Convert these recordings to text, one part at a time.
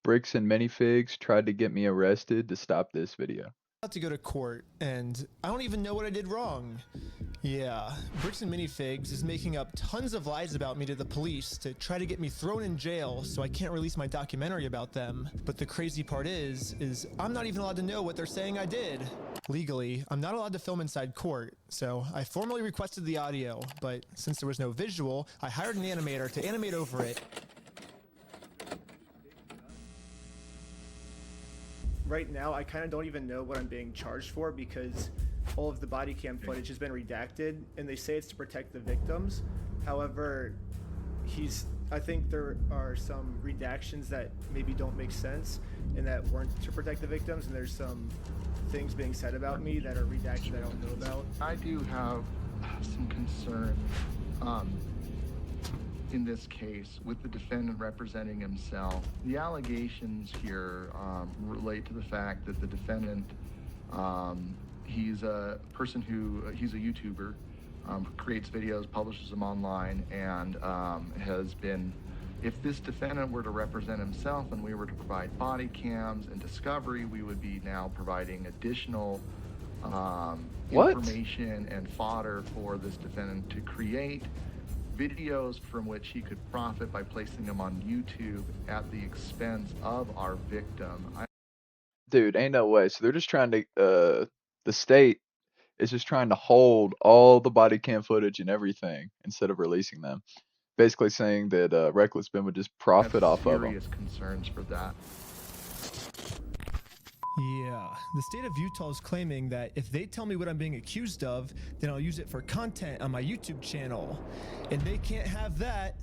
Bricks and Minifigs tried to get me arrested to stop this video. About to go to court, and I don't even know what I did wrong. Yeah, Bricks and Minifigs is making up tons of lies about me to the police to try to get me thrown in jail so I can't release my documentary about them. But the crazy part is I'm not even allowed to know what they're saying I did. Legally, I'm not allowed to film inside court, so I formally requested the audio, but since there was no visual, I hired an animator to animate over it. Right now, I kind of don't even know what I'm being charged for because all of the body cam footage has been redacted, and they say it's to protect the victims. However, I think there are some redactions that maybe don't make sense and that weren't to protect the victims, and there's some things being said about me that are redacted that I don't know about. I do have some concern in this case with the defendant representing himself. The allegations here relate to the fact that the defendant, he's a person he's a YouTuber, creates videos, publishes them online, and has been, if this defendant were to represent himself and we were to provide body cams and discovery, we would be now providing additional information and fodder for this defendant to create videos from which he could profit by placing them on YouTube at the expense of our victim. Dude, ain't no way. So they're just trying to, the state is just trying to hold all the body cam footage and everything instead of releasing them. Basically saying that Reckless Ben would just profit off of them. Serious concerns for that. Yeah, the state of Utah is claiming that if they tell me what I'm being accused of, then I'll use it for content on my YouTube channel. And they can't have that.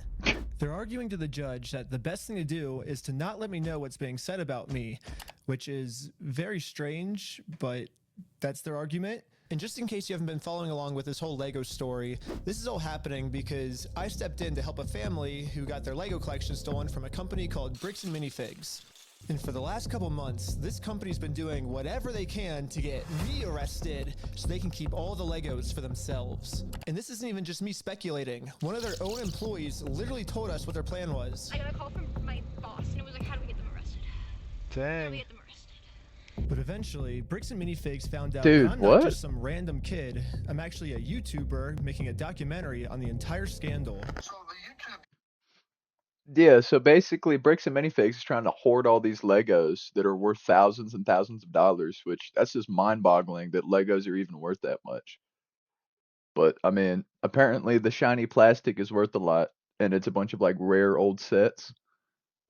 They're arguing to the judge that the best thing to do is to not let me know what's being said about me, which is very strange, but that's their argument. And just in case you haven't been following along with this whole Lego story, this is all happening because I stepped in to help a family who got their Lego collection stolen from a company called Bricks and Minifigs. And for the last couple months, this company's been doing whatever they can to get me arrested so they can keep all the Legos for themselves. And this isn't even just me speculating. One of their own employees literally told us what their plan was. I got a call from my boss, and it was like, how do we get them arrested? How do we get them arrested? But eventually, Bricks and Minifigs found out Dude, that I'm what? not just some random kid. I'm actually a YouTuber making a documentary on the entire scandal. So the YouTube Yeah, so basically Bricks and Minifigs is trying to hoard all these Legos that are worth thousands and thousands of dollars, which that's just mind-boggling that Legos are even worth that much. But I mean, apparently the shiny plastic is worth a lot, and it's a bunch of like rare old sets,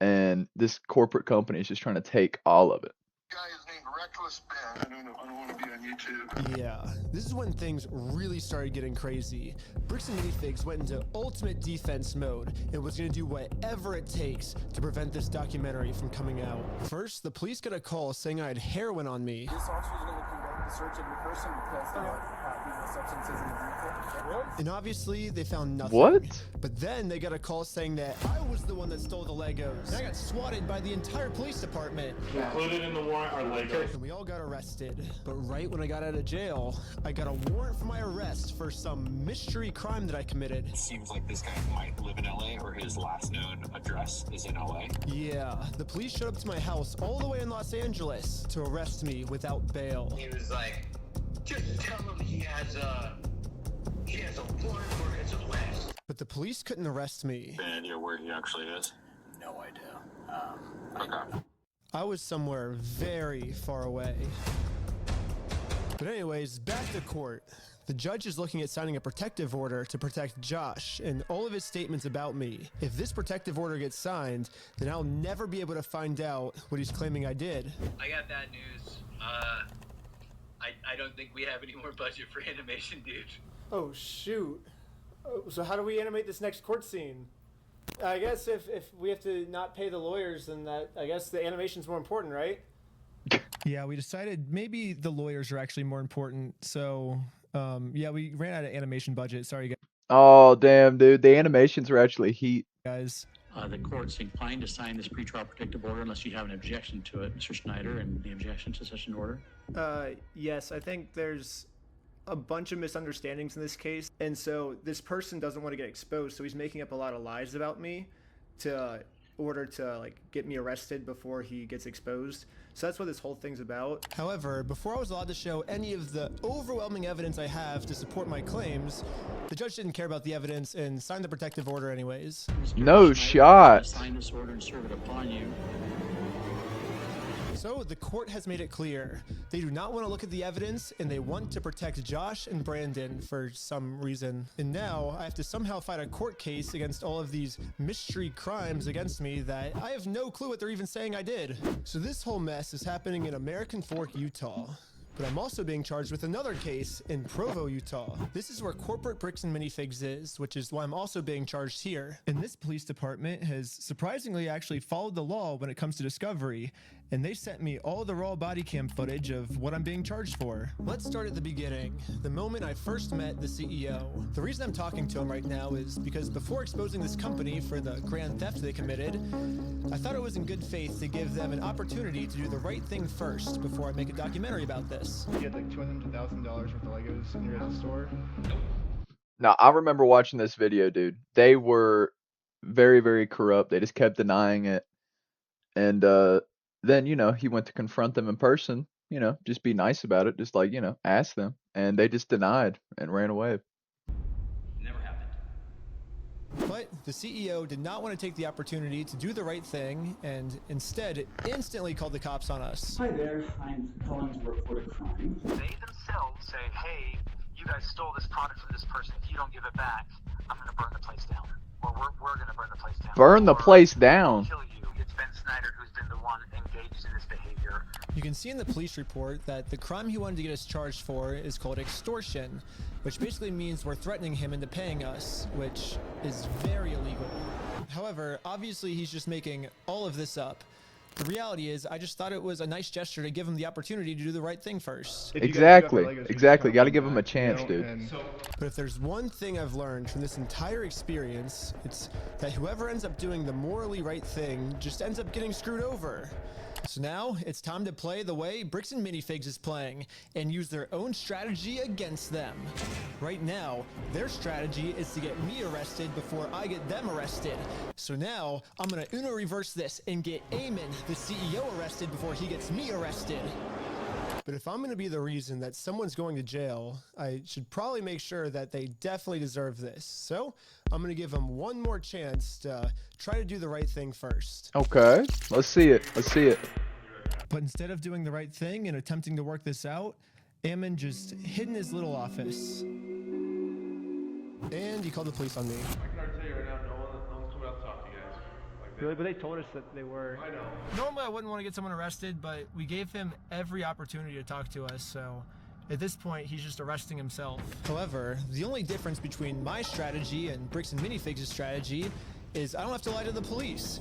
and this corporate company is just trying to take all of it. guy is named Reckless Ben. I don't want to be on YouTube. Yeah, this is when things really started getting crazy. Bricks and Minifigs went into ultimate defense mode and was going to do whatever it takes to prevent this documentary from coming out. First, the police got a call saying I had heroin on me. This officer is going to conduct the search of your person because there are illegal substances in the vehicle. And obviously, they found nothing. What? But then they got a call saying that I was the one that stole the Legos. And I got swatted by the entire police department. Included in the warrant are Legos. And we all got arrested. But right when I got out of jail, I got a warrant for my arrest for some mystery crime that I committed. It seems like this guy might live in LA, or his last known address is in LA. Yeah, the police showed up to my house all the way in Los Angeles to arrest me without bail. He was like, just tell him he has a warrant for his arrest. But the police couldn't arrest me. Any idea where he actually is? No idea. Okay. I was somewhere very far away. But anyways, back to court. The judge is looking at signing a protective order to protect Josh and all of his statements about me. If this protective order gets signed, then I'll never be able to find out what he's claiming I did. I got bad news. I don't think we have any more budget for animation, dude. Oh, shoot. So how do we animate this next court scene? I guess if we have to not pay the lawyers, then I guess the animation's more important, right? Yeah, we decided maybe the lawyers are actually more important. So, yeah, we ran out of animation budget. Sorry, Oh, damn, dude. The animations are actually heat. guys. The court's inclined to sign this pretrial protective order unless you have an objection to it, Mr. Schneider, and the objection to such an order. Yes, I think there's a bunch of misunderstandings in this case. And so this person doesn't want to get exposed. So he's making up a lot of lies about me to order to like get me arrested before he gets exposed. So that's what this whole thing's about. However, before I was allowed to show any of the overwhelming evidence I have to support my claims, the judge didn't care about the evidence and signed the protective order anyways. No shot. Sign this order and serve it upon you. So the court has made it clear they do not want to look at the evidence and they want to protect Josh and Brandon for some reason. And now I have to somehow fight a court case against all of these mystery crimes against me that I have no clue what they're even saying I did. So this whole mess is happening in American Fork, Utah. But I'm also being charged with another case in Provo, Utah. This is where corporate Bricks and Minifigs is, which is why I'm also being charged here. And this police department has surprisingly actually followed the law when it comes to discovery, and they sent me all the raw body cam footage of what I'm being charged for. Let's start at the beginning, the moment I first met the CEO. The reason I'm talking to him right now is because before exposing this company for the grand theft they committed, I thought it was in good faith to give them an opportunity to do the right thing first before I make a documentary about this. You had like $200,000 worth of Legos in your guys' store? Now, I remember watching this video, dude. They were very, very corrupt. They just kept denying it. And then, you know, he went to confront them in person, you know, just be nice about it. Just like, you know, ask them. And they just denied and ran away. Never happened. But the CEO did not want to take the opportunity to do the right thing and instead instantly called the cops on us. Hi there, I'm calling to report a crime. They themselves say, hey, you guys stole this product from this person. If you don't give it back, I'm going to burn the place down. Or we're going to burn the place down. Burn the place down. Kill you. It's Ben Snyder who's been the one engaged in this behavior. You can see in the police report that the crime he wanted to get us charged for is called extortion, which basically means we're threatening him into paying us, which is very illegal. However, obviously he's just making all of this up. The reality is, I just thought it was a nice gesture to give him the opportunity to do the right thing first. Exactly. Got to give him a chance, dude. But if there's one thing I've learned from this entire experience, it's that whoever ends up doing the morally right thing just ends up getting screwed over. So now it's time to play the way Bricks and Minifigs is playing and use their own strategy against them. Right now, their strategy is to get me arrested before I get them arrested. So now I'm gonna Uno reverse this and get Eamon, the CEO, arrested before he gets me arrested. But if I'm going to be the reason that someone's going to jail, I should probably make sure that they definitely deserve this. So I'm going to give them one more chance to try to do the right thing first. Okay, let's see it. But instead of doing the right thing and attempting to work this out, Eamon just hid in his little office. And he called the police on me. I can already tell you right now, no one's coming out to talk to you guys. Really? But they told us that they were. I know. Normally I wouldn't want to get someone arrested, but we gave him every opportunity to talk to us, so at this point he's just arresting himself. However, the only difference between my strategy and Bricks and Minifigs' strategy is I don't have to lie to the police.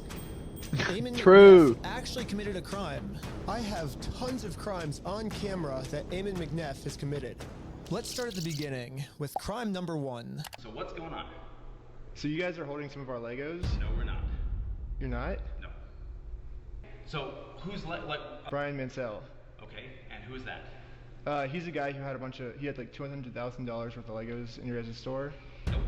Eamon True. McNeff actually committed a crime. I have tons of crimes on camera that Eamon McNeff has committed. Let's start at the beginning with crime number 1. So what's going on? So you guys are holding some of our Legos? No, we're not. You're not? No. So who's Brian Mansell. Okay, and who's that? He's a guy who had he had like $200,000 worth of Legos in your guys' store. Nope.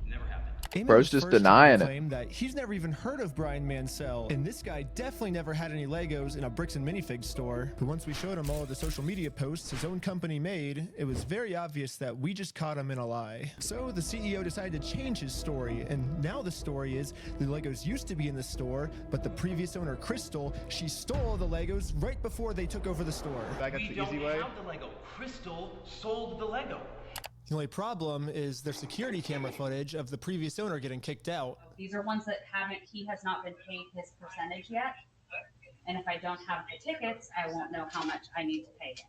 Never happened. Bro's just denying it. That he's never even heard of Brian Mansell, and this guy definitely never had any Legos in a Bricks and Minifigs store. But once we showed him all of the social media posts his own company made, it was very obvious that we just caught him in a lie. So the CEO decided to change his story, and now the story is the Legos used to be in the store, but the previous owner, Crystal, she stole the Legos right before they took over the store. That's the easy way. We don't have the Lego. Crystal sold the Lego. The only problem is their security camera footage of the previous owner getting kicked out. These are ones that he has not been paid his percentage yet. And if I don't have the tickets, I won't know how much I need to pay him.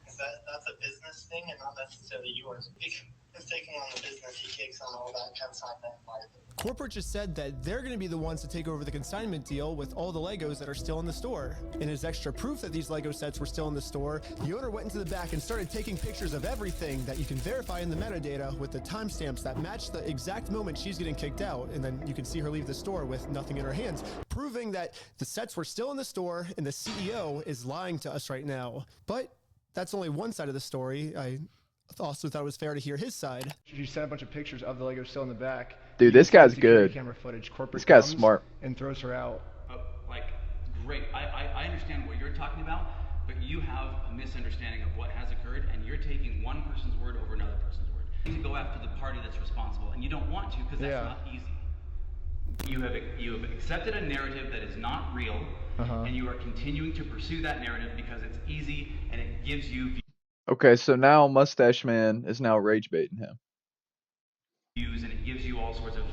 That's a business thing and not necessarily yours. He's taking on the business, he takes on all that consignment liability. Corporate just said that they're going to be the ones to take over the consignment deal with all the Legos that are still in the store. And as extra proof that these Lego sets were still in the store, the owner went into the back and started taking pictures of everything that you can verify in the metadata with the timestamps that match the exact moment she's getting kicked out. And then you can see her leave the store with nothing in her hands, proving that the sets were still in the store and the CEO is lying to us right now. But that's only one side of the story. I also thought it was fair to hear his side. You sent a bunch of pictures of the Legos still in the back. Dude, this guy's good. Camera footage. Corporate This guy's comes smart. and throws her out. Great. I understand what you're talking about, but you have a misunderstanding of what has occurred, and you're taking one person's word over another person's word. You go after the party that's responsible, and you don't want to because that's not easy. You have accepted a narrative that is not real, and you are continuing to pursue that narrative because it's easy and it gives you Okay, so now Mustache Man is now rage baiting him. views, and it gives you all sorts of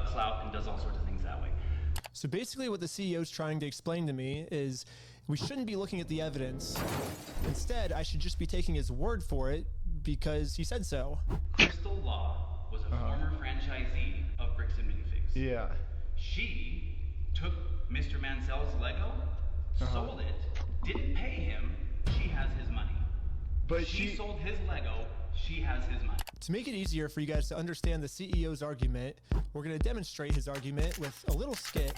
clout and does all sorts of things that way. So basically what the CEO is trying to explain to me is we shouldn't be looking at the evidence. Instead, I should just be taking his word for it because he said so. Crystal Law was a former franchisee of Bricks and Minifigs. Yeah. She took Mr. Mansell's Lego, sold it, didn't pay him, she has his money. But she sold his Lego, she has his money. To make it easier for you guys to understand the CEO's argument, we're going to demonstrate his argument with a little skit.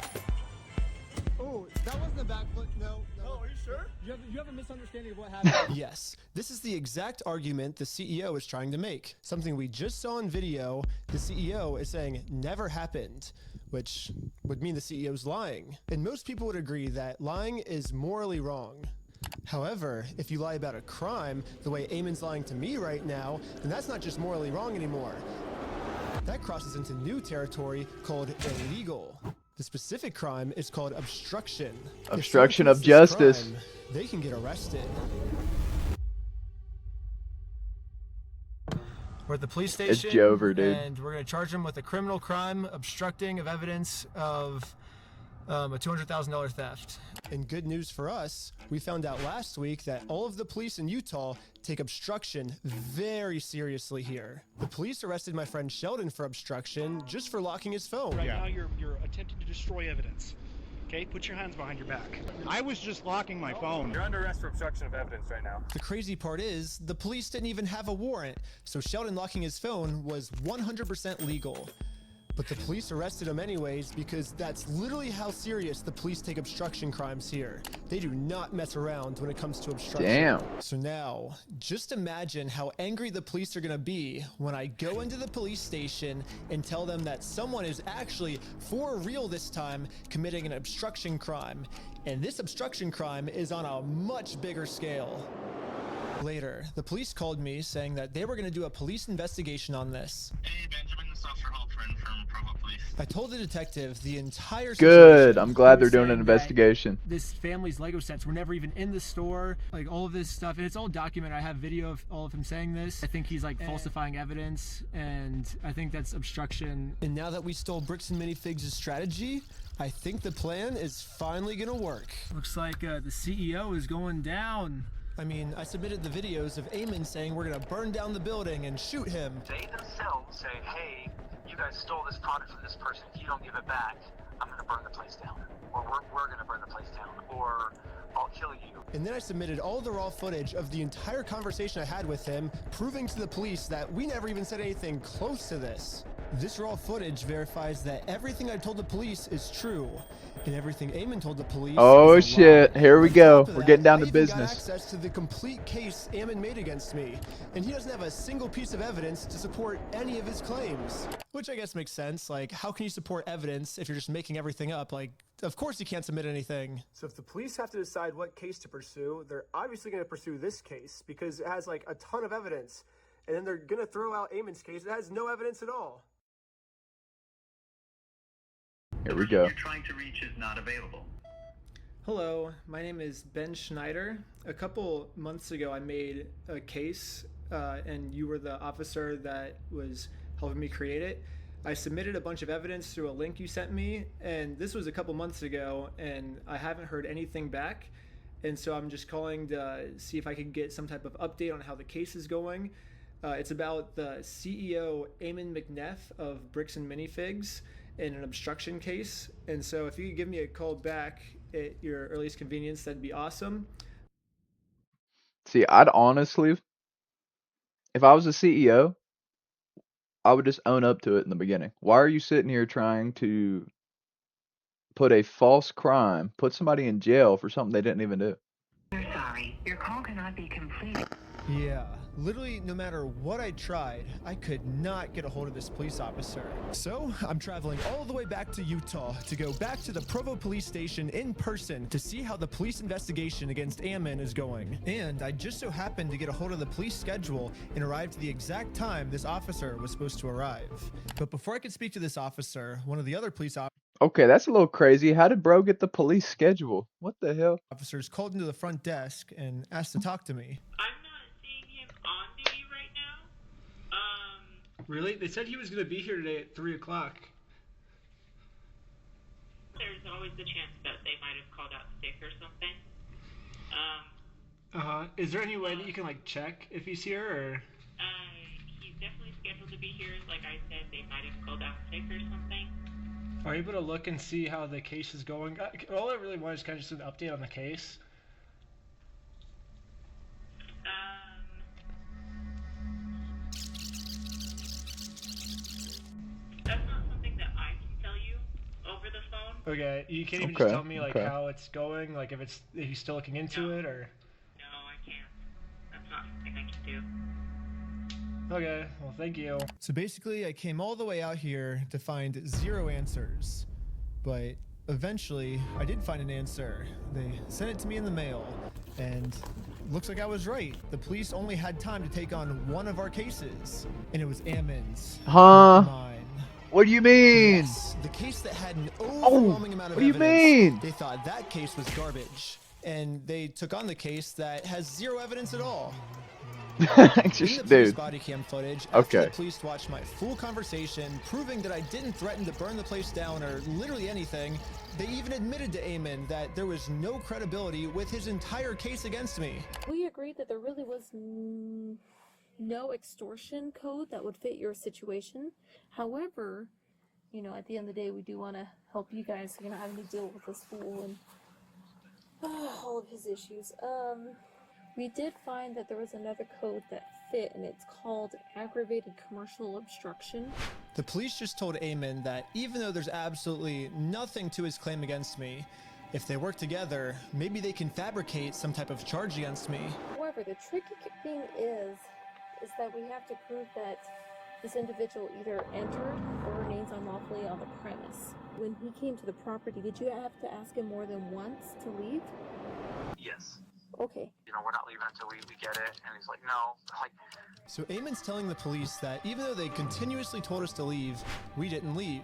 Oh, that wasn't a backflip. No. Oh, are you sure? You have a misunderstanding of what happened. Yes, this is the exact argument the CEO is trying to make. Something we just saw in video, the CEO is saying never happened, which would mean the CEO's lying. And most people would agree that lying is morally wrong. However, if you lie about a crime, the way Eamon's lying to me right now, then that's not just morally wrong anymore. That crosses into new territory called illegal. The specific crime is called obstruction. Obstruction of justice. Crime, they can get arrested. We're at the police station. It's Jover, dude. And we're going to charge him with a criminal crime, obstructing of evidence of a $200,000 theft. And good news for us, we found out last week that all of the police in Utah take obstruction very seriously here. The police arrested my friend Sheldon for obstruction just for locking his phone. Right now you're attempting to destroy evidence. Okay, put your hands behind your back. I was just locking my phone. You're under arrest for obstruction of evidence right now. The crazy part is, the police didn't even have a warrant, so Sheldon locking his phone was 100% legal. But the police arrested him anyways because that's literally how serious the police take obstruction crimes here. They do not mess around when it comes to obstruction. Damn. So now, just imagine how angry the police are gonna be when I go into the police station and tell them that someone is actually, for real this time, committing an obstruction crime. And this obstruction crime is on a much bigger scale. Later, the police called me saying that they were going to do a police investigation on this. Hey, Benjamin, this is Officer Halpern from Provo Police. I told the detective the entire Good. situation. I'm glad they're doing an investigation. This family's Lego sets were never even in the store. Like all of this stuff, and it's all documented. I have video of all of him saying this. I think he's like falsifying evidence, and I think that's obstruction. And now that we stole Bricks and Minifigs' strategy, I think the plan is finally going to work. Looks like the CEO is going down. I mean, I submitted the videos of Eamon saying we're gonna burn down the building and shoot him. They themselves say, hey, you guys stole this product from this person. If you don't give it back, I'm going to burn the place down. Or we're going to burn the place down. Or I'll kill you. And then I submitted all the raw footage of the entire conversation I had with him, proving to the police that we never even said anything close to this. This raw footage verifies that everything I told the police is true, and everything Eamon told the police Oh is a shit, lie. here we go. On top of We're that, getting down I to even business. got access to the complete case Eamon made against me, and he doesn't have a single piece of evidence to support any of his claims. Which I guess makes sense. Like, how can you support evidence if you're just making everything up? Like, of course you can't submit anything. So if the police have to decide what case to pursue, they're obviously going to pursue this case because it has like a ton of evidence. And then they're going to throw out Eamon's case. It has no evidence at all. Here we go. You're trying to reach is not available. Hello, my name is Ben Schneider. A couple months ago, I made a case, and you were the officer that was helping me create it. I submitted a bunch of evidence through a link you sent me, and this was a couple months ago, and I haven't heard anything back. And so I'm just calling to see if I can get some type of update on how the case is going. It's about the CEO, Eamon McNeff of Bricks and Minifigs, in an obstruction case. And so if you could give me a call back at your earliest convenience, that'd be awesome. See, I'd honestly, if I was a CEO, I would just own up to it in the beginning. Why are you sitting here trying to put a false crime, put somebody in jail for something they didn't even do? We're sorry. Your call cannot be completed. Yeah, literally no matter what I tried, I could not get a hold of this police officer. So I'm traveling all the way back to Utah to go back to the Provo police station in person to see how the police investigation against Ammon is going. And I just so happened to get a hold of the police schedule and arrived at the exact time this officer was supposed to arrive. But before I could speak to this officer, one of the other police Okay, that's a little crazy. How did bro get the police schedule? What the hell? officers called into the front desk and asked to talk to me. Really? They said he was going to be here today at 3 o'clock. There's always the chance that they might have called out sick or something. Is there any way that you can, like, check if he's here, or? He's definitely scheduled to be here. Like I said, they might have called out sick or something. Are you able to look and see how the case is going? All I really want is kind of just an update on the case. That's not something that I can tell you over the phone. Okay, you can't even just tell me, like, how it's going? Like, if he's still looking into it, or? No, I can't. That's not something I can do. Okay, well, thank you. So basically, I came all the way out here to find 0 answers. But eventually, I did find an answer. They sent it to me in the mail. And looks like I was right. The police only had time to take on one of our cases. And it was Ammon's. Huh? Not mine. What do you mean? Yes, the case that had an overwhelming amount of what do you evidence. mean? They thought that case was garbage. And they took on the case that has 0 evidence at all. Just, In the police dude. body cam footage, after Okay. the police watched my full conversation, proving that I didn't threaten to burn the place down or literally anything, they even admitted to Ammon that there was no credibility with his entire case against me. We agreed that there really was no extortion code that would fit your situation. However, you know, at the end of the day, we do want to help you guys so you're not having to deal with this fool and all of his issues. We did find that there was another code that fit, and it's called aggravated commercial obstruction. The police just told Ammon that even though there's absolutely nothing to his claim against me, if they work together, maybe they can fabricate some type of charge against me. However, the tricky thing is that we have to prove that this individual either entered or remains unlawfully on the premise. When he came to the property, did you have to ask him more than once to leave? Yes. Okay. You know, we're not leaving until we get it. And he's like, no. Like, So Ammon's telling the police that even though they continuously told us to leave, we didn't leave.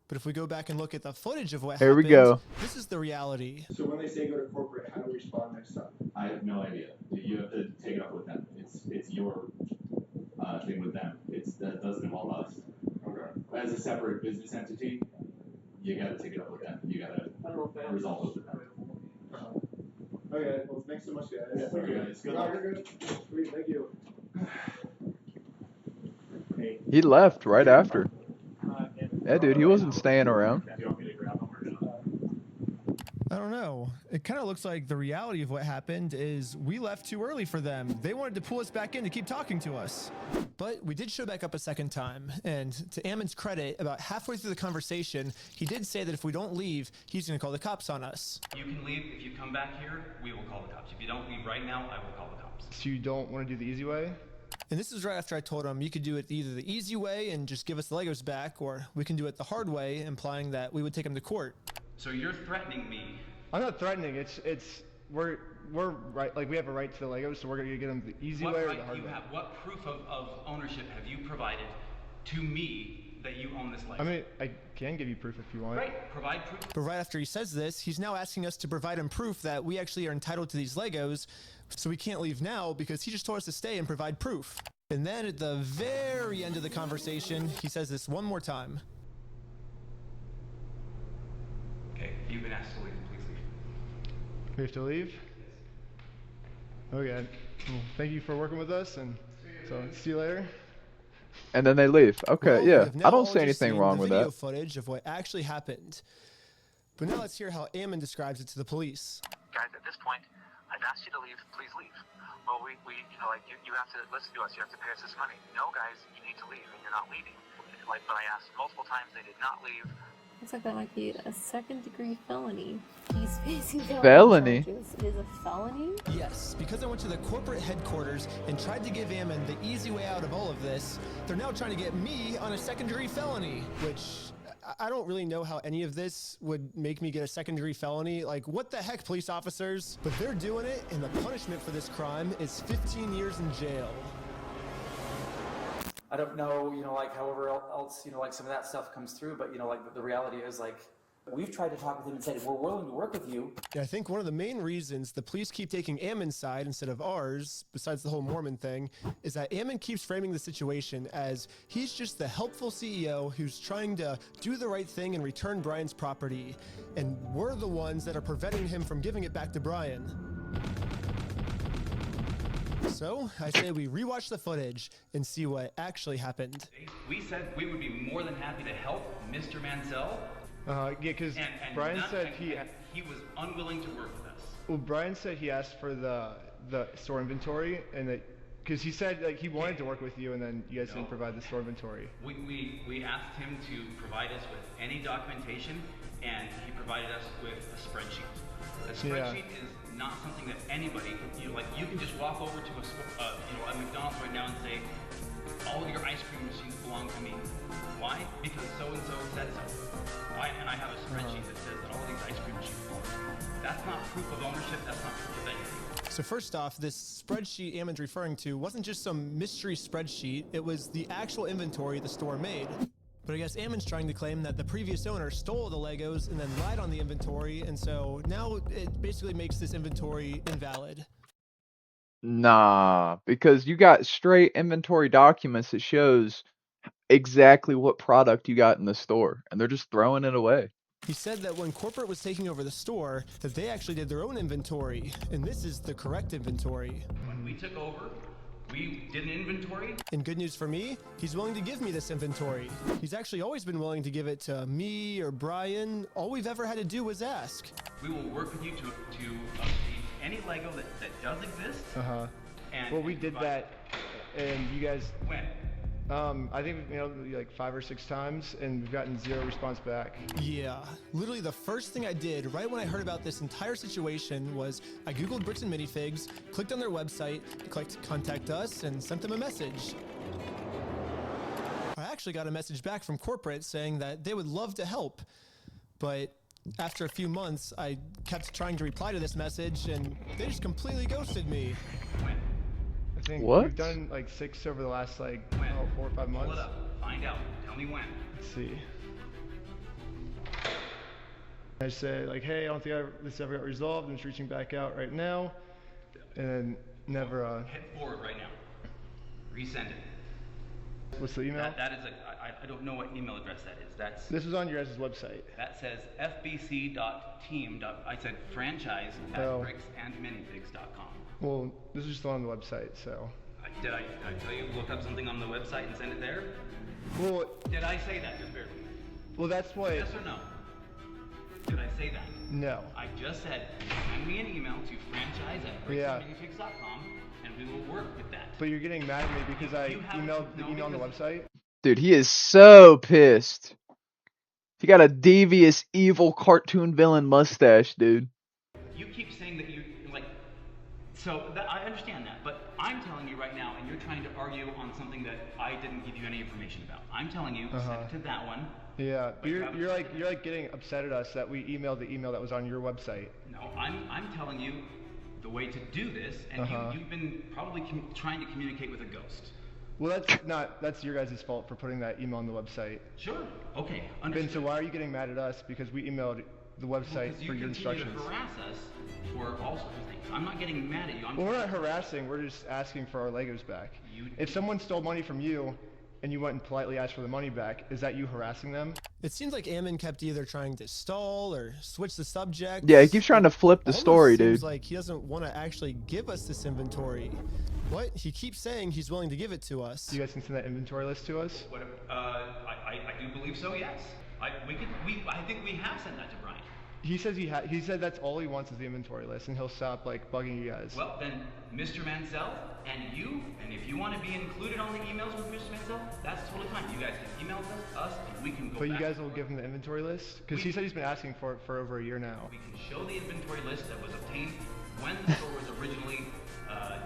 But if we go back and look at the footage of what Here we happened, go. this is the reality. So when they say go to corporate, how do we respond next time? I have no idea. You have to take it up with them. It's your thing with them. That doesn't involve us. Okay. As a separate business entity, you got to take it up with them. You got to resolve it with them. Okay, well, thanks so much, guys. Yeah, okay, guys. Good luck. You're good. Sweet, thank you. He left right after. Yeah, dude, he wasn't staying around. I don't know. It kind of looks like the reality of what happened is we left too early for them. They wanted to pull us back in to keep talking to us. But we did show back up a second time. And to Ammon's credit, about halfway through the conversation, he did say that if we don't leave, he's going to call the cops on us. You can leave. If you come back here, we will call the cops. If you don't leave right now, I will call the cops. So you don't want to do the easy way? And this is right after I told him you could do it either the easy way and just give us the Legos back, or we can do it the hard way, implying that we would take him to court. So you're threatening me. I'm not threatening. We're right. Like, we have a right to the Legos, so we're gonna get them the easy way or the hard way. What proof of ownership have you provided to me that you own this Lego? I mean, I can give you proof if you want. Right, provide proof. But right after he says this, he's now asking us to provide him proof that we actually are entitled to these Legos, so we can't leave now because he just told us to stay and provide proof. And then at the very end of the conversation, he says this one more time. Okay, you've been asked to leave. Please leave. We have to leave? Okay. Well, thank you for working with us, and so see you later. And then they leave. Okay, Well, yeah. we've now I don't all see just anything seen wrong the with video that. footage of what actually happened. But now let's hear how Ammon describes it to the police. guys, at this point, I've asked you to leave. Please leave. Well, we you know, like, you have to listen to us. You have to pay us this money. No, guys, you need to leave, and you're not leaving. Like, but I asked multiple times. They did not leave. Looks like that might be a second-degree felony. He's facing Felony? charges. It is a felony? Yes, because I went to the corporate headquarters and tried to give Ammon the easy way out of all of this, they're now trying to get me on a second-degree felony, which I don't really know how any of this would make me get a second-degree felony. Like, what the heck, police officers? But they're doing it, and the punishment for this crime is 15 years in jail. I don't know, like however else, like some of that stuff comes through, but like the reality is like, we've tried to talk with him and said, we're willing to work with you. Yeah, I think one of the main reasons the police keep taking Ammon's side instead of ours, besides the whole Mormon thing, is that Ammon keeps framing the situation as he's just the helpful CEO who's trying to do the right thing and return Brian's property. And we're the ones that are preventing him from giving it back to Brian. So, I say we rewatch the footage and see what actually happened. We said we would be more than happy to help Mr. Mansell. Yeah, because Brian said he was unwilling to work with us. Well, Brian said he asked for the store inventory, and that because he said like he wanted to work with you, and then you guys didn't provide the store inventory. We asked him to provide us with any documentation, and he provided us with a spreadsheet. A spreadsheet is not something that anybody, you can just walk over to a McDonald's right now and say, all of your ice cream machines belong to me. Why? Because so-and-so said so. And I have a spreadsheet that says that all these ice cream machines belong to me. That's not proof of ownership, that's not proof of anything. So first off, this spreadsheet Ammon's referring to wasn't just some mystery spreadsheet, it was the actual inventory the store made. But I guess Ammon's trying to claim that the previous owner stole the Legos and then lied on the inventory, and so now it basically makes this inventory invalid. Nah, because you got straight inventory documents that shows exactly what product you got in the store, and they're just throwing it away. He said that when corporate was taking over the store, that they actually did their own inventory, and this is the correct inventory. When we took over, we did an inventory. And good news for me, he's willing to give me this inventory. He's actually always been willing to give it to me or Brian. All we've ever had to do was ask. We will work with you to obtain any Lego that does exist. Well, we did that, and you guys. When? I think we've mailed it like 5 or 6 times, and we've gotten 0 response back. Yeah, literally the first thing I did right when I heard about this entire situation was I googled Bricks and Minifigs, clicked on their website, clicked contact us, and sent them a message. I actually got a message back from corporate saying that they would love to help, but after a few months, I kept trying to reply to this message, and they just completely ghosted me. I think What? we've done like 6 over the last 4 or 5 months. Pull it up. Find out. Tell me when. Let's see. I say like, hey, I don't think this ever got resolved. I'm just reaching back out right now, and then never. Hit forward right now. Resend it. What's the email? That is I don't know what email address that is. That's. This was on your guys' website. That says fbc.team. I said franchise at bricksandminifigs.com. Well, this is just on the website, so. Did I tell you to look up something on the website and send it there? Well. Did I say that just barely? Well, that's what. Yes or no? Did I say that? No. I just said send me an email to franchise at bricksandminifigs.com and we will work with that. But you're getting mad at me because I emailed the email on the website? Dude, he is so pissed. He got a devious, evil cartoon villain mustache, dude. You keep saying that you, like, so I understand that, but I'm telling you right now, and you're trying to argue on something that I didn't give you any information about. I'm telling you, send it to that one. Yeah, you're like getting upset at us that we emailed the email that was on your website. No, I'm telling you the way to do this, and you've been probably trying to communicate with a ghost. Well, that's your guys' fault for putting that email on the website. Sure. Okay. Understood. Ben, so why are you getting mad at us because we emailed the website for your instructions? You harass us for all sorts of things. I'm not getting mad at you. Well, we're not harassing. We're just asking for our Legos back. If someone stole money from you and you went and politely asked for the money back, is that you harassing them? It seems like Ammon kept either trying to stall or switch the subject. Yeah, he keeps trying to flip the story, dude. Seems like he doesn't want to actually give us this inventory. What? He keeps saying he's willing to give it to us. You guys can send that inventory list to us? I do believe so, yes. I think we have sent that to Brian. He says he said that's all he wants is the inventory list, and he'll stop like bugging you guys. Well, then, Mr. Mansell and you, and if you want to be included on the emails with Mr. Mansell, that's totally fine. You guys can email us, and we can go But you back. guys will give him the inventory list? Because he said he's been asking for it for over a year now. We can show the inventory list that was obtained when the store was originally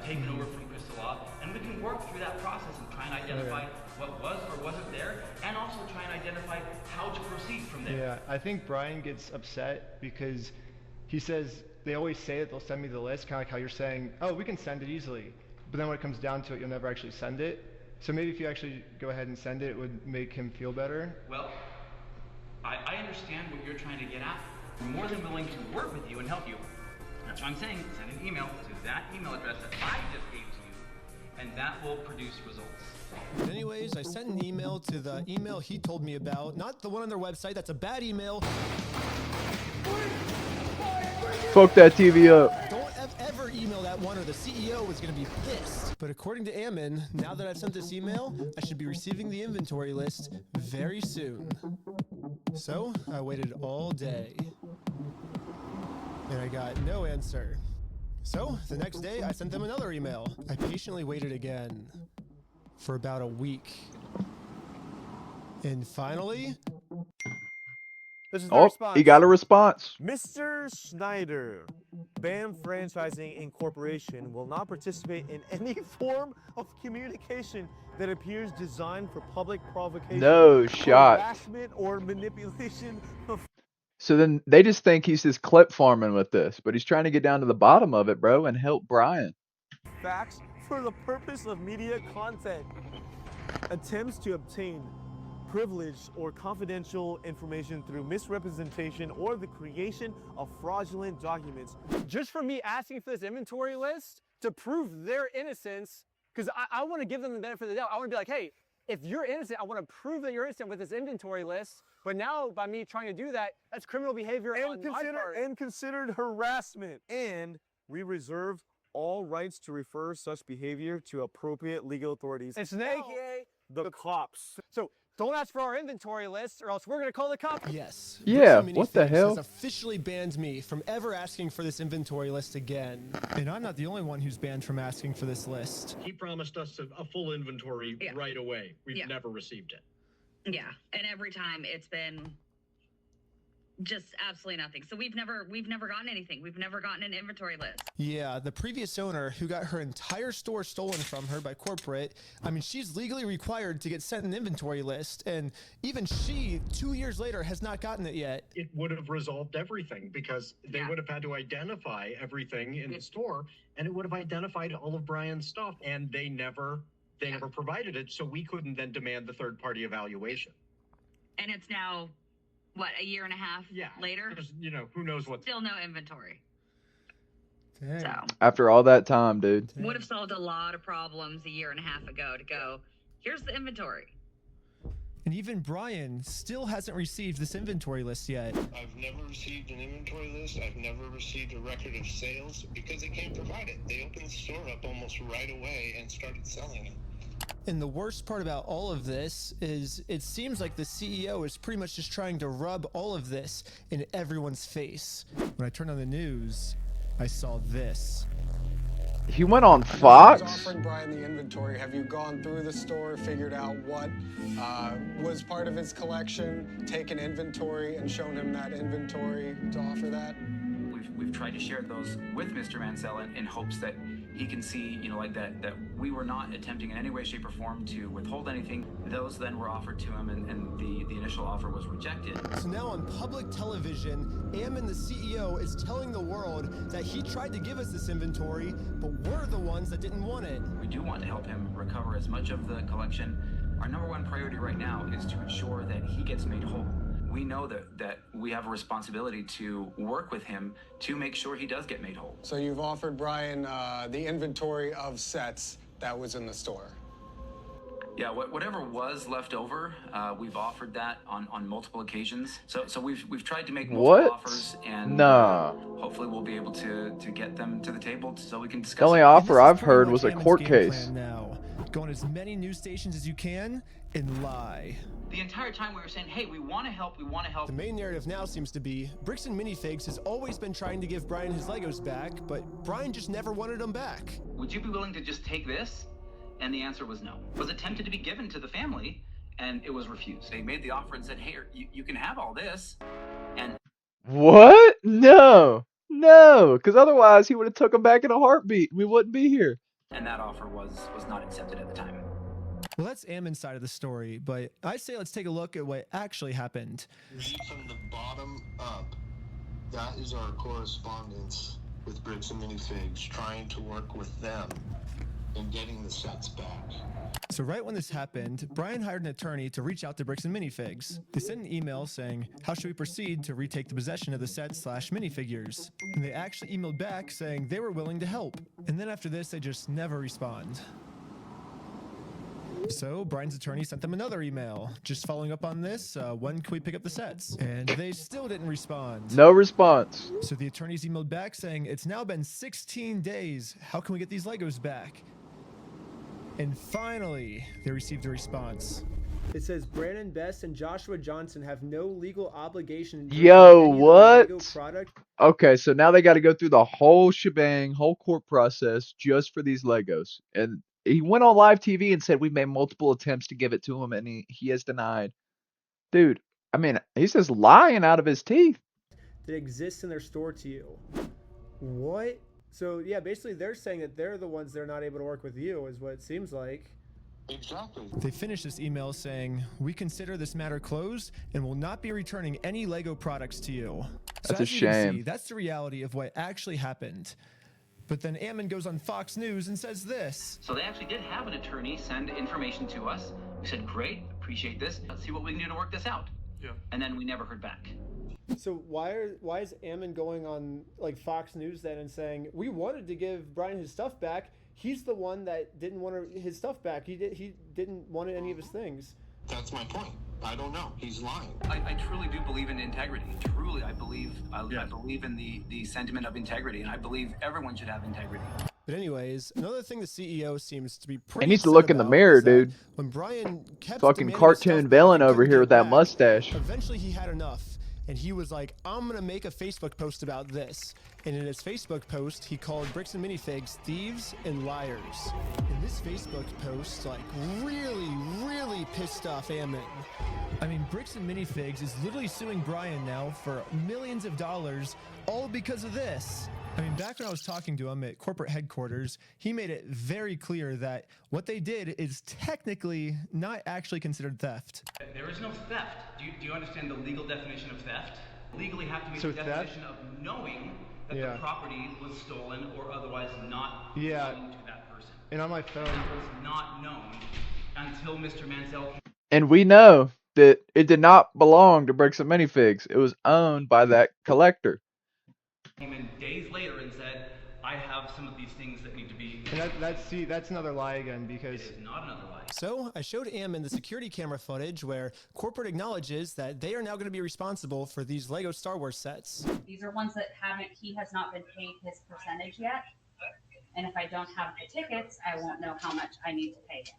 taken over from Crystal Law, and we can work through that process and try and identify what was or wasn't there, and also try and identify how to proceed from there. Yeah, I think Brian gets upset because he says they always say that they'll send me the list, kind of like how you're saying, oh, we can send it easily. But then when it comes down to it, you'll never actually send it. So maybe if you actually go ahead and send it, it would make him feel better. Well, I understand what you're trying to get at. We're more than willing to work with you and help you. That's what I'm saying. Send an email to that email address that I just gave to you, and that will produce results. Anyways, I sent an email to the email he told me about, not the one on their website. That's a bad email. Fuck that TV up. Don't ever email that one or the CEO is going to be pissed. But according to Ammon, now that I've sent this email, I should be receiving the inventory list very soon. So I waited all day. And I got no answer. So the next day I sent them another email. I patiently waited again for about a week. And finally, This is the Oh, response. he got a response. Mr. Schneider, BAM Franchising Incorporation will not participate in any form of communication that appears designed for public provocation, No shot. harassment, or manipulation of So then they just think he's just clip farming with this, but he's trying to get down to the bottom of it, bro, and help Brian. facts for the purpose of media content. Attempts to obtain privileged or confidential information through misrepresentation or the creation of fraudulent documents. Just for me asking for this inventory list to prove their innocence, because I want to give them the benefit of the doubt. I want to be like, hey, if you're innocent, I want to prove that you're innocent with this inventory list. But now, by me trying to do that, that's criminal behavior on my part. And considered harassment. And we reserve all rights to refer such behavior to appropriate legal authorities, It's now aka the cops. So don't ask for our inventory list, or else we're going to call the cops. yes. Yeah, Brixie what the Minifigs hell? has officially banned me from ever asking for this inventory list again. And I'm not the only one who's banned from asking for this list. He promised us a full inventory right away. We've never received it. Yeah, and every time it's been just absolutely nothing. So we've never gotten anything. We've never gotten an inventory list. Yeah, the previous owner who got her entire store stolen from her by corporate, I mean, she's legally required to get sent an inventory list, and even she, 2 years later, has not gotten it yet. It would have resolved everything because they would have had to identify everything in the store, and it would have identified all of Brian's stuff, and they never provided it, so we couldn't then demand the third-party evaluation. And it's now, what, a year and a half later? Because, who knows what. Still no inventory. Dang. So After all that time, dude. would have solved a lot of problems a year and a half ago to go, here's the inventory. And even Brian still hasn't received this inventory list yet. I've never received an inventory list. I've never received a record of sales because they can't provide it. They opened the store up almost right away and started selling it. And the worst part about all of this is it seems like the CEO is pretty much just trying to rub all of this in everyone's face. When I turned on the news, I saw this. He went on Fox? Offering Brian the inventory. Have you gone through the store, figured out what was part of his collection, taken inventory, and shown him that inventory to offer that? We've tried to share those with Mr. Mansell in hopes that he can see, that we were not attempting in any way, shape, or form to withhold anything. Those then were offered to him, and the initial offer was rejected. So now on public television, Ammon, the CEO, is telling the world that he tried to give us this inventory, but we're the ones that didn't want it. We do want to help him recover as much of the collection. Our number one priority right now is to ensure that he gets made whole. We know that we have a responsibility to work with him to make sure he does get made whole. So you've offered Brian the inventory of sets that was in the store. Yeah, whatever was left over, we've offered that on multiple occasions. So we've tried to make multiple offers, and hopefully we'll be able to get them to the table so we can discuss. The only offer I've heard was a court case. Now. Go on as many news stations as you can and lie. The entire time we were saying, hey, we want to help, we want to help. The main narrative now seems to be Brixton Minifigs has always been trying to give Brian his Legos back, but Brian just never wanted them back. Would you be willing to just take this? And the answer was no. It was attempted to be given to the family, and it was refused. They made the offer and said, hey, you can have all this. And What? No, because otherwise he would have took them back in a heartbeat. We wouldn't be here. and that offer was not accepted at the time. Well, that's Ammon's side of the story, but I say let's take a look at what actually happened. Read from the bottom up. That is our correspondence with Bricks and Minifigs, trying to work with them in getting the sets back. So right when this happened, Brian hired an attorney to reach out to Bricks and Minifigs. They sent an email saying, how should we proceed to retake the possession of the sets/minifigures? And they actually emailed back saying they were willing to help. And then after this, they just never respond. So Brian's attorney sent them another email, just following up on this, when can we pick up the sets? And they still didn't respond. No response. So the attorneys emailed back saying, it's now been 16 days. How can we get these Legos back? And finally, they received a response. It says Brandon Best and Joshua Johnson have no legal obligation. to Yo, any of the what? Lego product. Okay, so now they got to go through the whole shebang, whole court process just for these Legos. And he went on live TV and said we've made multiple attempts to give it to him, and he has denied. Dude, I mean, he's just lying out of his teeth. That exists in their store to you. What? So yeah, basically they're saying that they're the ones that are not able to work with you, is what it seems like. Exactly. They finished this email saying, we consider this matter closed and will not be returning any Lego products to you. So That's a as you can shame. see, that's the reality of what actually happened. But then Ammon goes on Fox News and says this. So they actually did have an attorney send information to us. We said, great, appreciate this. Let's see what we can do to work this out. Yeah. And then we never heard back. So why is Ammon going on like Fox News then and saying we wanted to give Brian his stuff back? He's the one that didn't want his stuff back. He didn't want any of his things. That's my point. I don't know. He's lying. I truly do believe in integrity. Truly, I believe in the sentiment of integrity, and I believe everyone should have integrity. But anyways, another thing the CEO seems to be He pretty needs to upset look in the about mirror, is that dude. When Brian kept Fucking demanding his cartoon stuff villain back, he over couldn't here get with that back. mustache. Eventually he had enough, and he was like, I'm gonna make a Facebook post about this. And in his Facebook post, he called Bricks and Minifigs thieves and liars. And this Facebook post, like, really pissed off Ammon. I mean, Bricks and Minifigs is literally suing Brian now for millions of dollars, all because of this. I mean, back when I was talking to him at corporate headquarters, he made it very clear that what they did is technically not actually considered theft. There is no theft. Do you understand the legal definition of theft? Legally have to be So the theft? definition of knowing that Yeah. the property was stolen or otherwise not Yeah. belonging to that person. And on my phone, That was not known until Mr. Mansell And we know that it did not belong to Bricks and Minifigs. It was owned by that collector. came in days later and said, I have some of these things that need to be... and that's another lie again, because It is not another lie. So I showed Ammon the security camera footage where corporate acknowledges that they are now going to be responsible for these Lego Star Wars sets. These are ones that he has not been paid his percentage yet. And if I don't have the tickets, I won't know how much I need to pay him.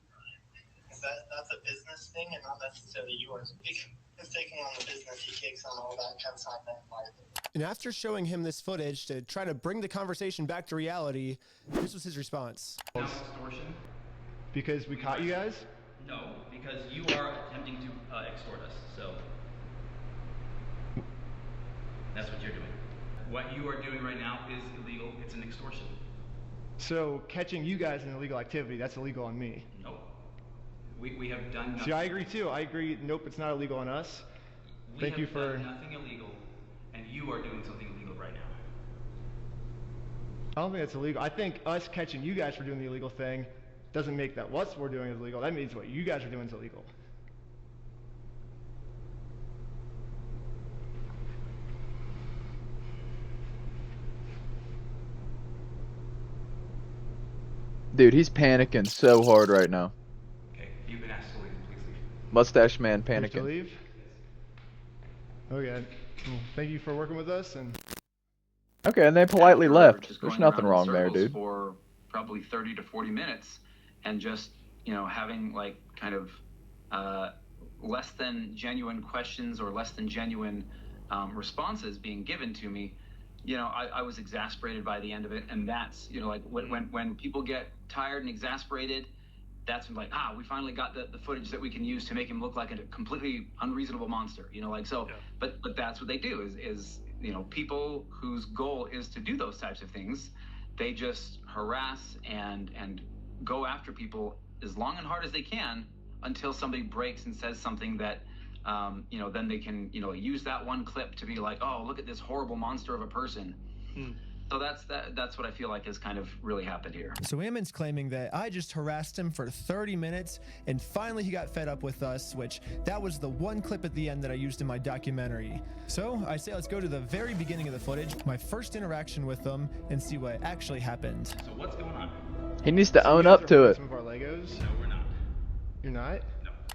That's a business thing and not necessarily yours. He's taking on the business, he takes on all that consignment liability. And after showing him this footage to try to bring the conversation back to reality, this was his response. Now extortion? because we caught you guys. No, because you are attempting to extort us, so... That's what you're doing. What you are doing right now is illegal. It's an extortion. So catching you guys in illegal activity, that's illegal on me. Nope. We have done nothing. See, I agree too. I agree. Nope, it's not illegal on us. Thank you for. We have done nothing illegal, and you are doing something illegal right now. I don't think that's illegal. I think us catching you guys for doing the illegal thing doesn't make that what we're doing is illegal. That means what you guys are doing is illegal. Dude, he's panicking so hard right now. Okay, you've been asked to leave. Please leave. Mustache man You have to panicking. leave. Okay. Well, thank you for working with us, and Okay, and they politely After left. just There's going nothing around wrong in there, circles dude. For probably 30 to 40 minutes, and just having like kind of less than genuine questions or less than genuine responses being given to me, I was exasperated by the end of it. And that's, like when people get tired and exasperated, that's when like, we finally got the footage that we can use to make him look like a completely unreasonable monster, but that's what they do is people whose goal is to do those types of things, they just harass and go after people as long and hard as they can until somebody breaks and says something that then they can use that one clip to be like, oh, look at this horrible monster of a person. So that's what I feel like has kind of really happened here. So Ammon's claiming that I just harassed him for 30 minutes and finally he got fed up with us, which that was the one clip at the end that I used in my documentary. So I say let's go to the very beginning of the footage, my first interaction with them, and see what actually happened. So what's going on? He needs to own up to it. Some of our Legos? No, we're not. You're not?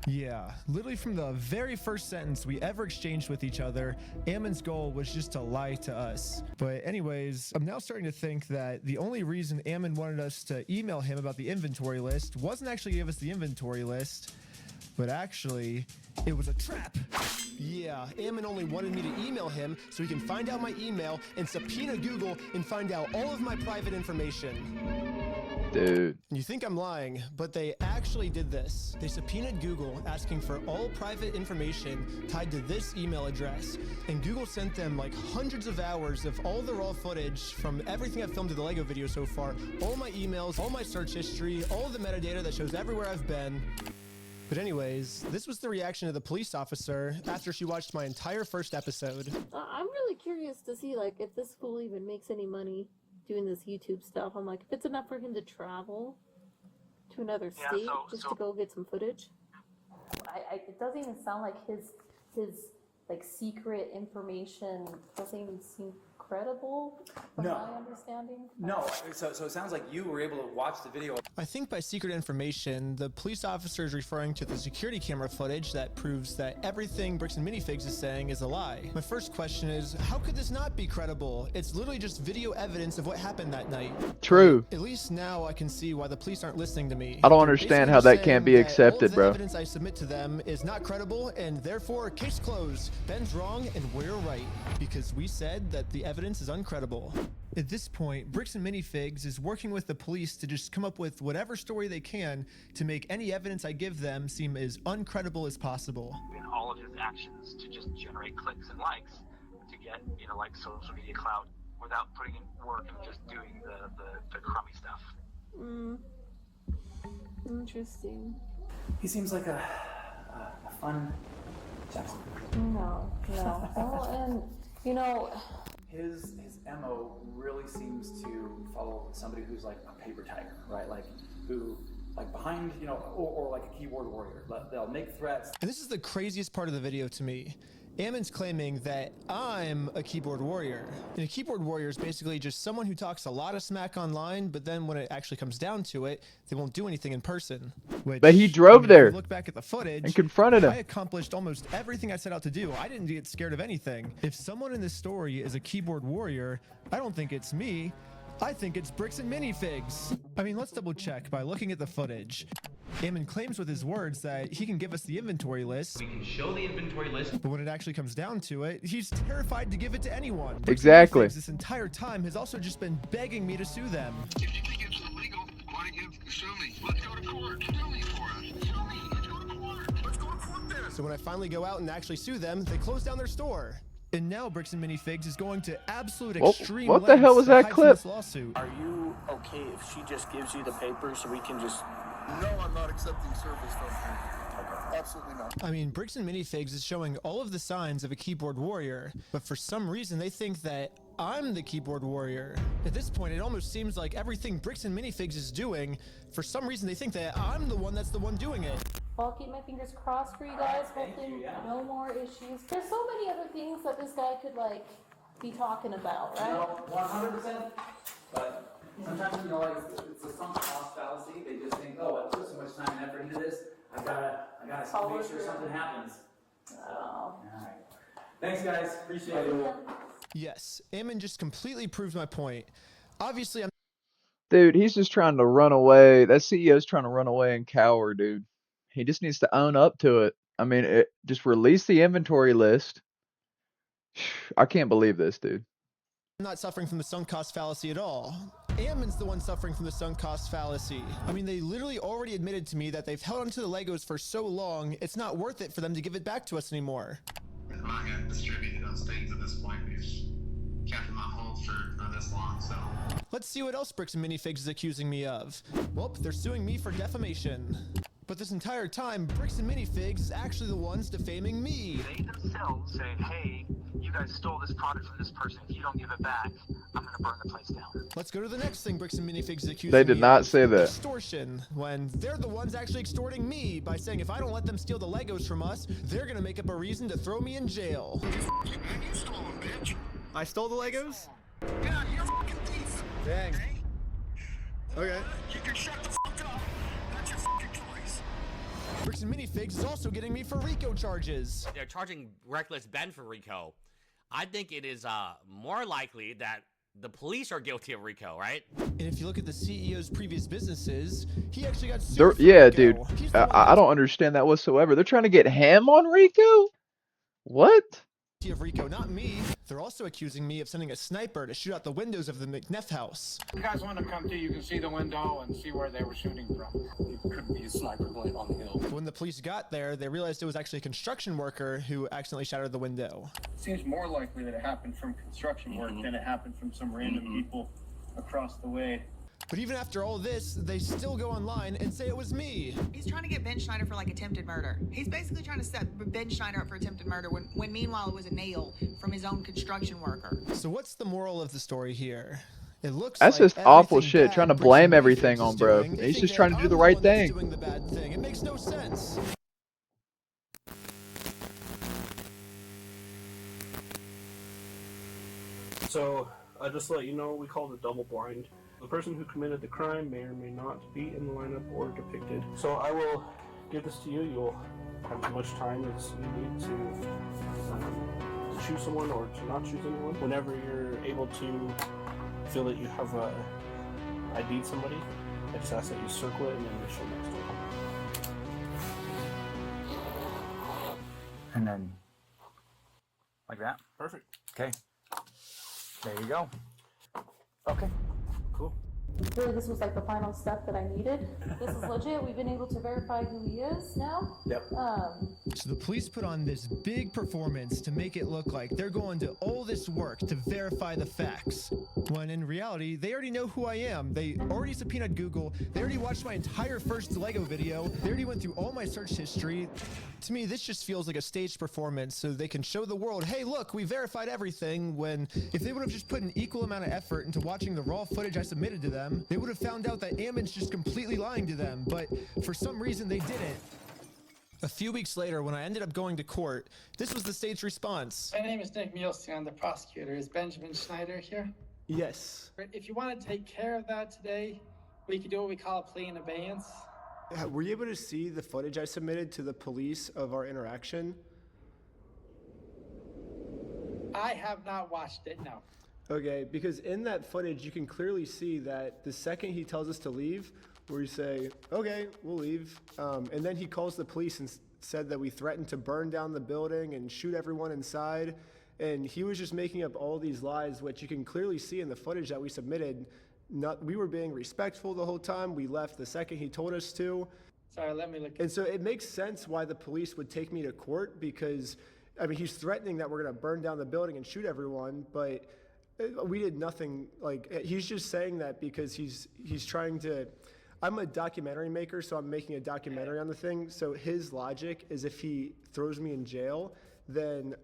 Yeah, literally from the very first sentence we ever exchanged with each other, Ammon's goal was just to lie to us. But anyways, I'm now starting to think that the only reason Ammon wanted us to email him about the inventory list wasn't actually give us the inventory list, but actually it was a trap. Yeah, Ammon only wanted me to email him so he can find out my email and subpoena Google and find out all of my private information. Dude. You think I'm lying, but they actually did this. They subpoenaed Google asking for all private information tied to this email address. And Google sent them like hundreds of hours of all the raw footage from everything I've filmed to the Lego video so far, all my emails, all my search history, all of the metadata that shows everywhere I've been. But anyways, this was the reaction of the police officer after she watched my entire first episode. I'm really curious to see like if this fool even makes any money doing this YouTube stuff. I'm like, if it's enough for him to travel to another state just to go get some footage. It doesn't even sound like his like secret information doesn't even seem credible from my understanding. No, so it sounds like you were able to watch the video. I think by secret information, the police officer is referring to the security camera footage that proves that everything Bricks and Minifigs is saying is a lie. My first question is, how could this not be credible? It's literally just video evidence of what happened that night. True. At least now I can see why the police aren't listening to me. I don't understand how that can't be accepted, all of the bro. evidence I submit to them is not credible, and therefore, case closed. Ben's wrong, and we're right, because we said that the evidence is uncredible. At this point, Bricks and Minifigs is working with the police to just come up with whatever story they can to make any evidence I give them seem as uncredible as possible. In all of his actions to just generate clicks and likes to get, like social media clout without putting in work and just doing the crummy stuff. Interesting. He seems like a fun gentleman. No. Oh, and his MO really seems to follow somebody who's like a paper tiger, right? Like who, like behind, or like a keyboard warrior. They'll make threats. And this is the craziest part of the video to me. Ammon's claiming that I'm a keyboard warrior. And a keyboard warrior is basically just someone who talks a lot of smack online, but then when it actually comes down to it, they won't do anything in person. But he drove there if you look back at the footage and confronted him. I accomplished almost everything I set out to do. I didn't get scared of anything. If someone in this story is a keyboard warrior, I don't think it's me. I think it's Bricks and Minifigs. I mean, let's double check by looking at the footage. Ammon claims with his words that he can give us the inventory list. We can show the inventory list. But when it actually comes down to it, he's terrified to give it to anyone. Exactly. This entire time has also just been begging me to sue them. If you think it's illegal, why don't you sue me? Let's go to court. Sue me for us. Sue me. Let's go to court. Let's go to court then. So when I finally go out and actually sue them, they close down their store. And now Bricks and Minifigs is going to absolute extreme what the hell was that clip? Lawsuit. Are you okay if she just gives you the papers so we can just... No, I'm not accepting service from her. Okay. Absolutely not. I mean, Bricks and Minifigs is showing all of the signs of a keyboard warrior, but for some reason they think that I'm the keyboard warrior. At this point, it almost seems like everything Bricks and Minifigs is doing, for some reason they think that I'm the one that's the one doing it. I'll keep my fingers crossed for you guys. Hopefully no more issues. There's so many other things that this guy could be talking about, right? No, 100%. But sometimes it's a sunk cost fallacy. They just think, oh, I put so much time and effort into this. I gotta make sure something happens. All right. Thanks, guys. Appreciate it. Yes, Ammon just completely proved my point. Obviously, Dude, he's just trying to run away. That CEO's trying to run away and cower, dude. He just needs to own up to it. I mean, just release the inventory list. I can't believe this, dude. I'm not suffering from the sunk cost fallacy at all. Ammon's the one suffering from the sunk cost fallacy. I mean, they literally already admitted to me that they've held onto the Legos for so long, it's not worth it for them to give it back to us anymore. I'm not going to distribute those things at this point. We've kept them on hold for this long, so. Let's see what else Bricks and Minifigs is accusing me of. Well, they're suing me for defamation. But this entire time, Bricks and Minifigs is actually the ones defaming me. They themselves say, hey, you guys stole this product from this person. If you don't give it back, I'm going to burn the place down. Let's go to the next thing Bricks and Minifigs is accusing They did me not of. say that. Extortion, when they're the ones actually extorting me by saying if I don't let them steal the Legos from us, they're going to make up a reason to throw me in jail. You stole them, bitch. I stole the Legos? Yeah, you're a fucking thief. Dang. Okay. You can shut the fuck up. That's your fucking choice. Bricks and Minifigs is also getting me for RICO charges. They're charging Reckless Ben for RICO. I think it is more likely that the police are guilty of RICO, right? And if you look at the CEO's previous businesses, he actually got sued for Yeah, RICO. dude. I don't understand that whatsoever. They're trying to get him on RICO? What? Of RICO, not me. They're also accusing me of sending a sniper to shoot out the windows of the McNeff house. If you guys want to come to, you can see the window and see where they were shooting from. It could be a sniper blade on the hill. When the police got there, they realized it was actually a construction worker who accidentally shattered the window. It seems more likely that it happened from construction work than it happened from some random people across the way. But even after all this, they still go online and say it was me. He's trying to get Ben Schneider for like attempted murder. He's basically trying to set Ben Schneider up for attempted murder when meanwhile it was a nail from his own construction worker. So what's the moral of the story here? It looks That's like just awful everything shit. bad Trying to Bricks blame and everything Minifigs on is bro. doing, they He's think just that trying to do I'm the one right that's thing. doing the bad thing. It makes no sense. So, just to let you know, we call it double blind. The person who committed the crime may or may not be in the lineup or depicted. So I will give this to you. You'll have as much time as you need to choose someone or to not choose anyone. Whenever you're able to feel that you have ID'd somebody, I just ask that you circle it and then initial next to it. And then, like that? Perfect. Okay. There you go. Okay. Cool. Really, this was like the final step that I needed. This is legit. We've been able to verify who he is now. Yep. So the police put on this big performance to make it look like they're going to all this work to verify the facts. When in reality, they already know who I am. They already subpoenaed Google. They already watched my entire first Lego video. They already went through all my search history. To me, this just feels like a staged performance so they can show the world, hey, look, we verified everything, when if they would have just put an equal amount of effort into watching the raw footage I submitted to them, they would have found out that Ammon's just completely lying to them, but for some reason they didn't. A few weeks later, when I ended up going to court, this was the state's response. My name is Nick Mielstein. I'm the prosecutor. Is Benjamin Schneider here? Yes. If you want to take care of that today, we can do what we call a plea in abeyance. Were you able to see the footage I submitted to the police of our interaction? I have not watched it, no. Okay, because in that footage, you can clearly see that the second he tells us to leave, we say, okay, we'll leave. And then he calls the police and said that we threatened to burn down the building and shoot everyone inside. And he was just making up all these lies, which you can clearly see in the footage that we submitted. We were being respectful the whole time. We left the second he told us to. Sorry, let me look. And so it makes sense why the police would take me to court because, I mean, he's threatening that we're going to burn down the building and shoot everyone, but we did nothing. Like, he's just saying that because he's trying to. I'm a documentary maker, so I'm making a documentary on the thing. So his logic is if he throws me in jail, then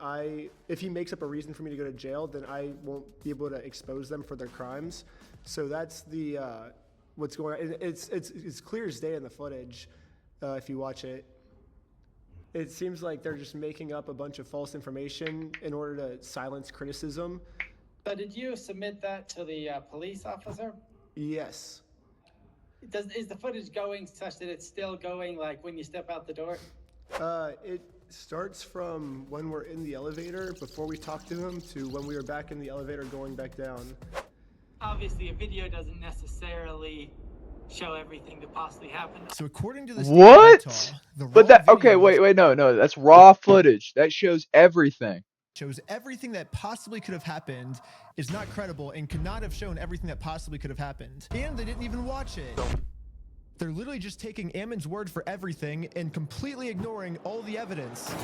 if he makes up a reason for me to go to jail, then I won't be able to expose them for their crimes. So that's the what's going on. It's clear as day in the footage if you watch it. It seems like they're just making up a bunch of false information in order to silence criticism. So did you submit that to the police officer? Yes. Is the footage going such that it's still going like when you step out the door? It starts from when we're in the elevator before we talk to him to when we were back in the elevator going back down. Obviously. obviously a video doesn't necessarily show everything that possibly happened. So according to the state What? of Utah, the But raw that okay, video wait, no, that's raw footage. That shows everything. shows everything that possibly could have happened, is not credible, and could not have shown everything that possibly could have happened. And they didn't even watch it. They're literally just taking Ammon's word for everything and completely ignoring all the evidence.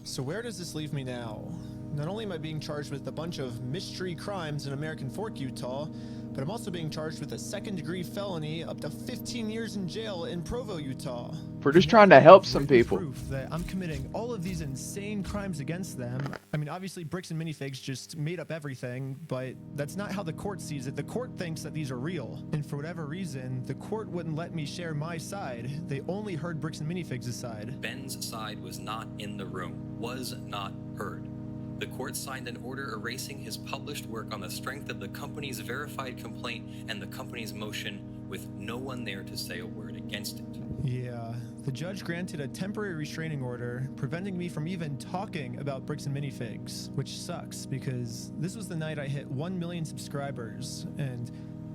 So where does this leave me now? Not only am I being charged with a bunch of mystery crimes in American Fork, Utah, but I'm also being charged with a second-degree felony up to 15 years in jail in Provo, Utah. We're just trying to help some Written people. Proof that I'm committing all of these insane crimes against them. I mean, obviously, Bricks and Minifigs just made up everything, but that's not how the court sees it. The court thinks that these are real, and for whatever reason, the court wouldn't let me share my side. They only heard Bricks and Minifigs' side. Ben's side was not in the room, was not heard. The court signed an order erasing his published work on the strength of the company's verified complaint and the company's motion, with no one there to say a word against it. Yeah, the judge granted a temporary restraining order, preventing me from even talking about Bricks and Minifigs, which sucks because this was the night I hit 1 million subscribers, and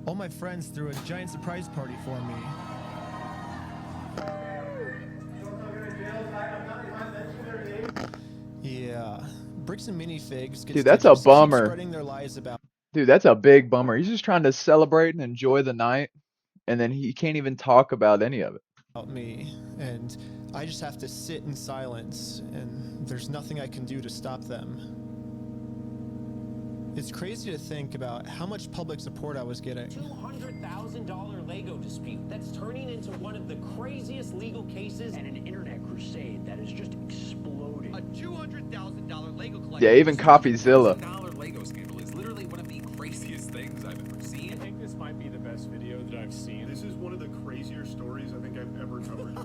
all my friends threw a giant surprise party for me. Yeah, Bricks and Minifigs gets Dude, that's to a just keep bummer. spreading their lies about Dude, that's a big bummer. He's just trying to celebrate and enjoy the night, and then he can't even talk about any of it. me, and I just have to sit in silence, and there's nothing I can do to stop them. It's crazy to think about how much public support I was getting. $200,000 Lego dispute that's turning into one of the craziest legal cases and an internet crusade that is just exploding. A $200,000 Lego collection. Yeah, even CoffeeZilla. $200,000 Lego scandal is literally one of the craziest things I've ever seen. I think this might be the best video that I've seen. This is one of the crazier stories I think I've ever covered.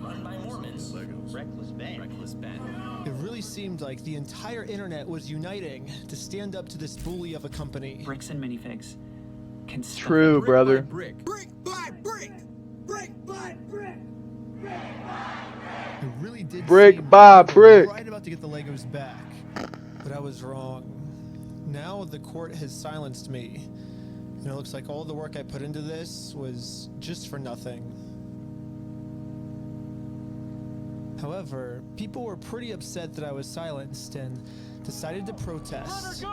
Run by Mormons. Legos. Reckless Ben. Reckless Ben. It really seemed like the entire internet was uniting to stand up to this bully of a company. Bricks and Minifigs can stuff True, brick brother. by brick. Brick by brick. Brick by brick. It really did Brick seem by like they were brick. right about to get the Legos back. But I was wrong. Now the court has silenced me. And it looks like all the work I put into this was just for nothing. However, people were pretty upset that I was silenced and decided to protest.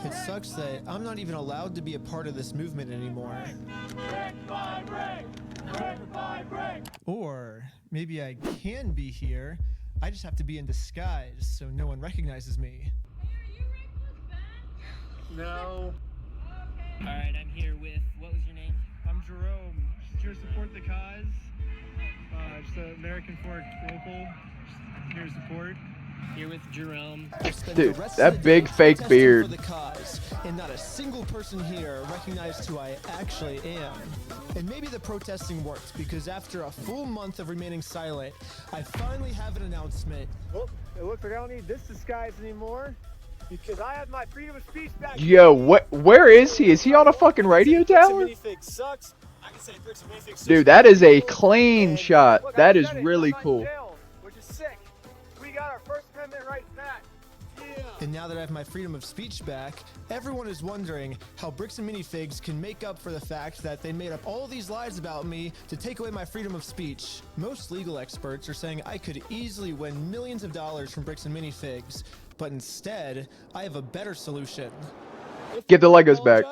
It sucks that I'm not even allowed to be a part of this movement anymore. Or maybe I can be here, I just have to be in disguise so no one recognizes me. No. Alright, I'm here with, what was your name? I'm Jerome. Just here to support the cause. Just the American Fork local. Just here to support. Here with Jerome. Dude, that big fake beard. For the cause, and not a single person here recognized who I actually am. And maybe the protesting worked, because after a full month of remaining silent, I finally have an announcement. Well, it looks like I don't need this disguise anymore. Because I have my freedom of speech back. Yo, where is he? Is he on a fucking radio tower? Sucks. I can say Bricks and Minifigs sucks. Dude, that is a clean shot. That is really cool. Which is sick. We got our First Amendment rights back. Yeah. And now that I have my freedom of speech back, everyone is wondering how Bricks and Minifigs can make up for the fact that they made up all these lies about me to take away my freedom of speech. Most legal experts are saying I could easily win millions of dollars from Bricks and Minifigs, but instead, I have a better solution. Get the Legos back.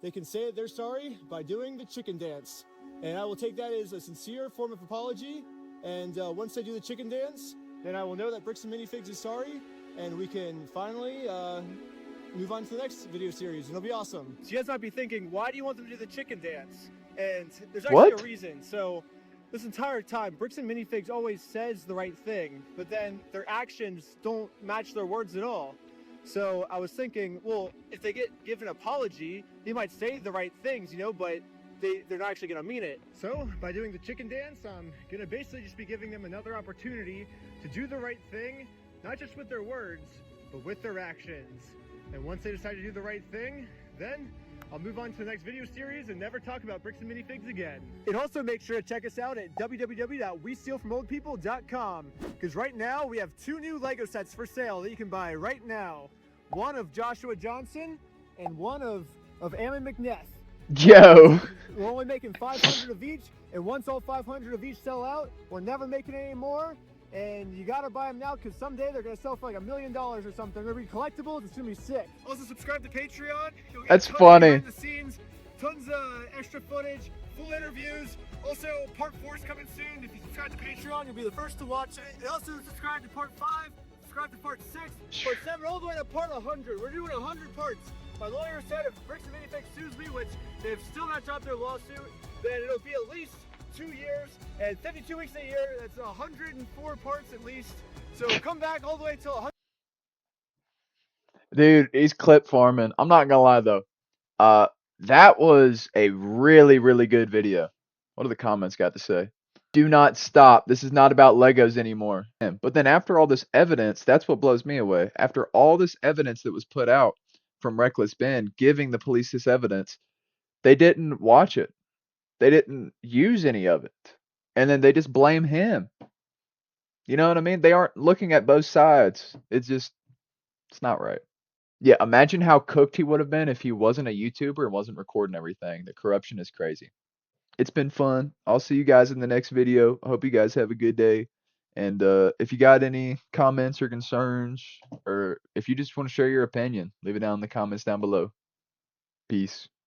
They can say that they're sorry by doing the chicken dance. And I will take that as a sincere form of apology. And once they do the chicken dance, then I will know that Bricks and Minifigs is sorry. And we can finally move on to the next video series. And it'll be awesome. So you guys might be thinking, why do you want them to do the chicken dance? And there's actually a reason. So this entire time, Bricks and Minifigs always says the right thing, but then their actions don't match their words at all. So I was thinking, well, if they get given an apology, they might say the right things, you know, but they're not actually going to mean it. So by doing the chicken dance, I'm going to basically just be giving them another opportunity to do the right thing, not just with their words, but with their actions. And once they decide to do the right thing, then I'll move on to the next video series and never talk about Bricks and Minifigs again. And also make sure to check us out at www.westealfromoldpeople.com, because right now we have 2 new Lego sets for sale that you can buy right now. one of Joshua Johnson, and one of Ammon McNeff. Yo. We're only making 500 of each, and once all 500 of each sell out, we're never making any more. And you gotta buy them now because someday they're gonna sell for like $1 million or something. They're gonna be collectibles. It's gonna be sick. Also, subscribe to Patreon. You'll get That's tons funny. Of behind the scenes, tons of extra footage, full interviews. Also, part 4 is coming soon. If you subscribe to Patreon, you'll be the first to watch it. And also, subscribe to part 5. Subscribe to part 6, part 7, all the way to part 100. We're doing 100 parts. My lawyer said if Bricks and Minifigs sues me, which they've still not dropped their lawsuit, then it'll be at least 2 years and 52 weeks a year. That's 104 parts at least. So come back all the way till 100. Dude, he's clip farming. I'm not gonna lie though. That was a really, really good video. What do the comments got to say? Do not stop. This is not about Legos anymore. But then after all this evidence, that's what blows me away. After all this evidence that was put out from Reckless Ben giving the police this evidence, they didn't watch it. They didn't use any of it. And then they just blame him. You know what I mean? They aren't looking at both sides. It's not right. Yeah, imagine how cooked he would have been if he wasn't a YouTuber and wasn't recording everything. The corruption is crazy. It's been fun. I'll see you guys in the next video. I hope you guys have a good day. And if you got any comments or concerns, or if you just want to share your opinion, leave it down in the comments down below. Peace.